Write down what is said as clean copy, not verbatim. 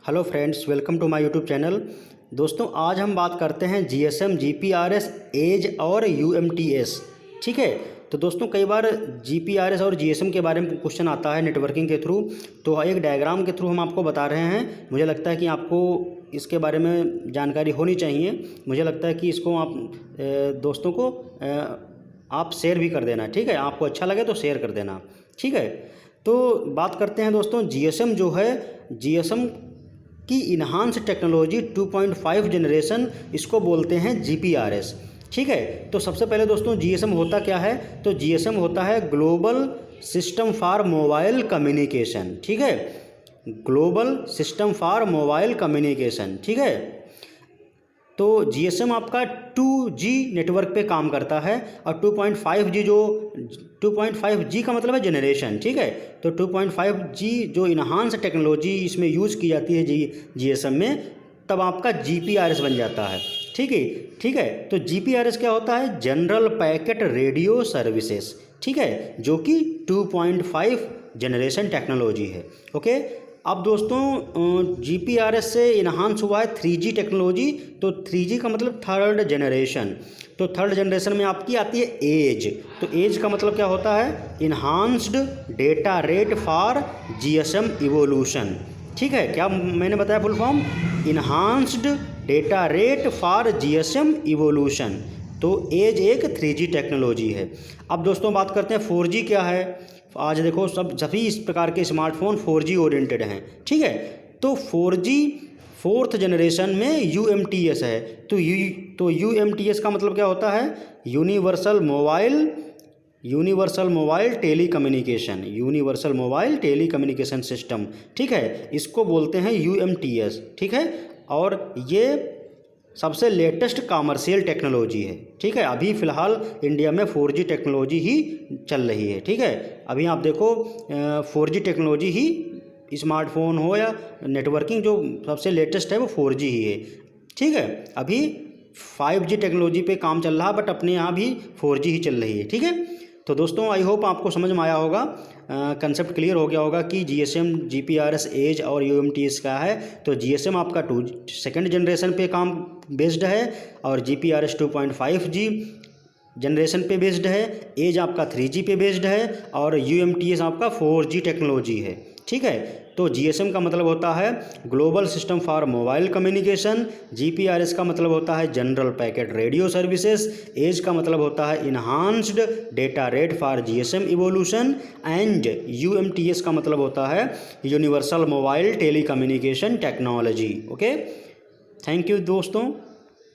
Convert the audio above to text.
Hello friends, welcome to my YouTube channel. दोस्तों, आज हम बात करते हैं जीएसएम, जीपीआरएस, एज और यूएमटीएस। ठीक है। तो दोस्तों, कई बार जीपीआरएस और जीएसएम के बारे में क्वेश्चन आता है नेटवर्किंग के थ्रू, तो एक डायग्राम के थ्रू हम आपको बता रहे हैं। मुझे लगता है कि आपको इसके बारे में जानकारी होनी चाहिए। मुझे लगता है कि इसको आप दोस्तों को आप शेयर भी कर देना। ठीक है, आपको अच्छा लगे तो शेयर कर देना। ठीक है। तो बात करते हैं दोस्तों, जीएसएम जो है, जीएसएम की इन्हांस टेक्नोलॉजी 2.5 जनरेशन, इसको बोलते हैं जीपीआरएस। ठीक है। तो सबसे पहले दोस्तों, जीएसएम होता क्या है? तो जीएसएम होता है global system for mobile communication. ठीक है, global system for mobile communication. ठीक है। तो जीएसएम आपका 2G नेटवर्क पे काम करता है और 2.5G जो 2.5G का मतलब है जनरेशन। ठीक है। तो 2.5G जो इन्हांस टेक्नोलॉजी इसमें यूज़ की जाती है जीएसएम में, तब आपका जीपीआरएस बन जाता है। ठीक है। ठीक है। तो जीपीआरएस क्या होता है? General packet radio services. ठीक है, जो कि 2.5 जनरेशन टेक्नोलॉजी है। ओके। अब दोस्तों, जीपीआरएस से इन्हांस हुआ है 3G टेक्नोलॉजी। तो 3G का मतलब थर्ड जनरेशन। तो थर्ड जनरेशन में आपकी आती है एज। तो एज का मतलब क्या होता है? Enhanced data rate for GSM evolution. ठीक है, क्या मैंने बताया full form? Enhanced data rate for GSM evolution. तो एज एक 3G टेक्नोलॉजी है। अब दोस्तों, बात करते हैं 4G क्या है। आज देखो, सभी इस प्रकार के स्मार्टफोन 4G ओरिएंटेड हैं। ठीक है। तो 4G फोर्थ जनरेशन में यूएमटीएस है। तो यूएमटीएस का मतलब क्या होता है? Universal mobile tele communication system. ठीक है, इसको बोलते हैं यूएमटीएस। ठीक है। और ये सबसे लेटेस्ट कमर्शियल टेक्नोलॉजी है। ठीक है। अभी फ़िलहाल इंडिया में 4G टेक्नोलॉजी ही चल रही है। ठीक है। अभी आप देखो, 4G टेक्नोलॉजी ही, स्मार्टफोन हो या नेटवर्किंग, जो सबसे लेटेस्ट है वो 4G ही है। ठीक है। अभी 5G टेक्नोलॉजी पे काम चल रहा है, बट अपने यहाँ भी 4G ही चल रही है। ठीक है। तो दोस्तों, आई होप आपको समझ में आया होगा, कंसेप्ट क्लियर हो गया होगा कि जीएसएम, जीपीआरएस, एज और यूएमटीएस क्या है। तो जीएसएम आपका सेकंड जनरेशन पे काम बेस्ड है और जीपीआरएस 2.5G जनरेशन पे बेस्ड है। एज आपका 3G पे बेस्ड है और यूएमटीएस आपका 4G टेक्नोलॉजी है। ठीक है। तो जीएसएम का मतलब होता है global system for mobile communication, GPRS का मतलब होता है general packet radio services, EDGE का मतलब होता है enhanced data rate for GSM evolution and UMTS का मतलब होता है universal mobile tele communication technology. Okay, thank you दोस्तों।